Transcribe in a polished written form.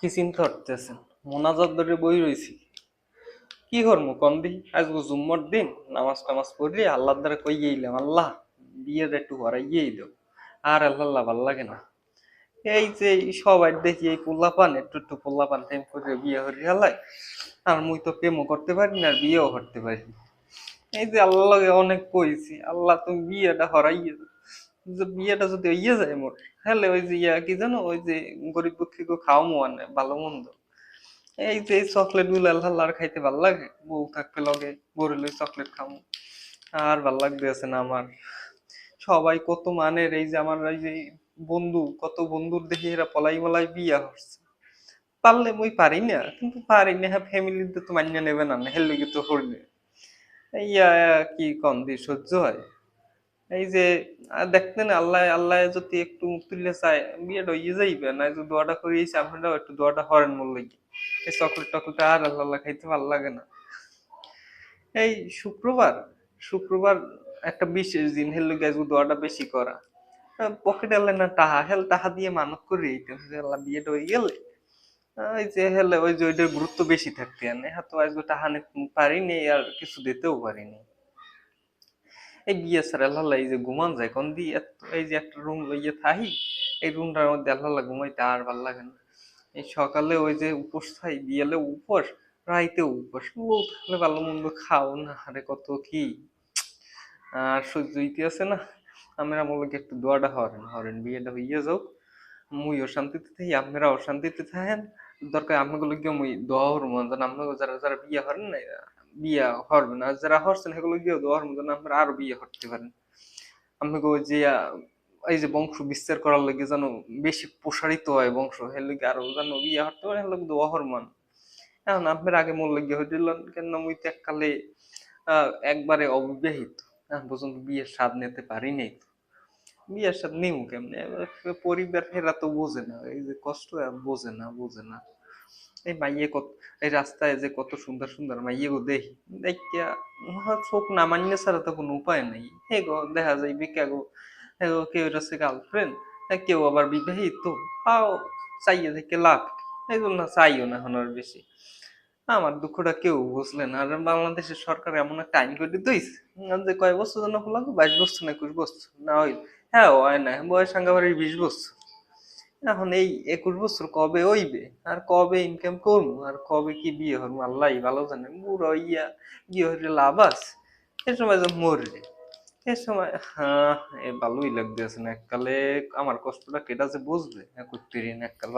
কি চিন্তা করতেছেন? মোনাজাত ধরে বই রইছি। কি করবো কন্দি? আজকে জুম্মর দিন, নামাজ টামাজ পড়ি আল্লাহর দ্বারা কইয়েইলাম, আল্লাহ বিয়ের একটু হরাইয়েই দাও। আর আল্লাহ ভাল লাগে না। এই যে সবাই দেখি এই পোলাপান একটু একটু পোলাপান টাইম করে বিয়ে হরি হালাই। আর মুই তো প্রেমও করতে পারি না আর বিয়েও করতে পারি না। এই যে আল্লাহকে অনেক কইছি, আল্লাহ তুমি বিয়েটা হরাইয়ে দাও। যে বিয়েটা যদি হইয়ে যায় মোর, হলে ওই যে কি জানো, ওই যে গরিব দুঃখীকে খাওয়ামো আনে ভালো মন্দ। এই যে চকলেট গুলো আল্লাহ খাইতে ভাল লাগে, বউ থাকবে লগে বউরে লই চকলেট খামু। আর ভাল লাগতেছে না আমার। সবাই কত মানের, এই যে আমার এই যে বন্ধু, কত বন্ধুর দেখি এরা পলাই মলাই বিয়া হচ্ছে। পারলে মুই পারি না, কিন্তু পারি না, হ্যাঁ ফ্যামিলিতে তো মান্য নেবে না, হেললে তো হইলে ইয়া কি কম দিয়ে সহ্য হয়। এই যে দেখতেন আল্লাহ আল্লাহ যদি একটু মুখ তুললে চায় বিয়েটা হইয়ে যাইবে না, যদি দোয়াটা করিয়েছি আপনারাও একটু দোয়াটা হরেন মূল্য কি। এই চকলেট টকলেট আর আল্লাহ খাইতে ভালো লাগে না। এই শুক্রবার, শুক্রবার একটা বিশেষ দিন, হেললে গেছে দোয়াটা বেশি করা। পকেটে এলে না টাহা, হেল টাহা দিয়ে মানত করে এইটা আল্লাহ বিয়েটা হয়ে গেলে ওই যে হেলে ওই যে ওইটার গুরুত্ব বেশি থাকতে আনে, হ্যাঁ তো আজকে টাহা নিতে পারিনি আর কিছু দিতেও পারিনি। এই বিয়ে স্যার আল্লাহ এই যে ঘুমান যায় কোন দিয়ে, এই যে একটা রুম লইয়ে থাকি, এই রুমটার মধ্যে আল্লাহ ঘুমাইতে আর ভাল লাগে না। এই সকালে ওই যে উপোস থাই, বিয়েলে উপোস, রাইতে উপোস, বউ থাকলে ভালো মন্দ খাও না, আরে কত কি আর সহ্য হইতে আছে না। আমরা মনে একটু দোয়াটা হরেন হরেন বিয়েটা হইয়া যাও, মুইও শান্তিতে থাকি আপনারাও শান্তিতে থাকেন। দরকার আপনাগুলো গিয়ে মুই দোয়া হরম যেন আপনাকে, যারা যারা বিয়ে হরেন না বিয়া হরবেন, আর যারা হরছেন সেগুলো গিয়ে দোয়া হরম যেন আপনারা আরো বিয়ে হরতে পারেন। আপনাকে ওই যে এই যে বংশ বিস্তার করার লাগে যেন বেশি প্রসারিত হয় বংশ, এর লাগে আরো যেন বিয়ে হরতে পারে, এর লাগে দোয়া হরমান। এখন আপনার আগে মোর লাগে হইলেন কেন, মুই তো এককালে একবারে অবিবাহিত, এখন পর্যন্ত বিয়ের স্বাদ নিতে পারি নাই তো। বিয়ের স্বাদ নিউ কেমনে? এবার পরিবার ফেরা তো বোঝে না, এই যে কষ্ট বোঝে না বোঝে না। এই মাইয়ে কত, এই রাস্তায় যে কত সুন্দর সুন্দর মাইয়ে গো দেখি, দেখিয়া চোখ না মান্য ছাড়া তো কোনো উপায় নাই। হে গো দেখা যায় বিকা গো, হে গো কেউ হচ্ছে গার্লফ্রেন্ড, কেউ আবার বিবাহিত, তাও চাইয়ে থেকে লাভ কি? এই জন্য চাইও না এখন আর বেশি। আমার দুঃখটা কেউ বুঝলে না। আর বাংলাদেশের সরকার এমন একটা আইন করে দিয়েছে যে কয় বছর জন্য লাগবে, 22 বছর না 21 বছর না হয়, হ্যাঁ হয় না বয়স আঙ্গাবাড়ি 20 বছর। এখন এই 21 বছর কবে হইবে, আর কবে ইনকাম করবো, আর কবে কি বিয়ে হবো আল্লাহ ভালো জানে। বুড়ো হইয়া বিয়ে হইলে লাভ আছে? এ সময় যে মরবে, এ সময় হ্যাঁ, এ ভালোই লাগতেছে না এককালে। আমার কষ্টটা কেটা যে বুঝবে একত্রিশ এককাল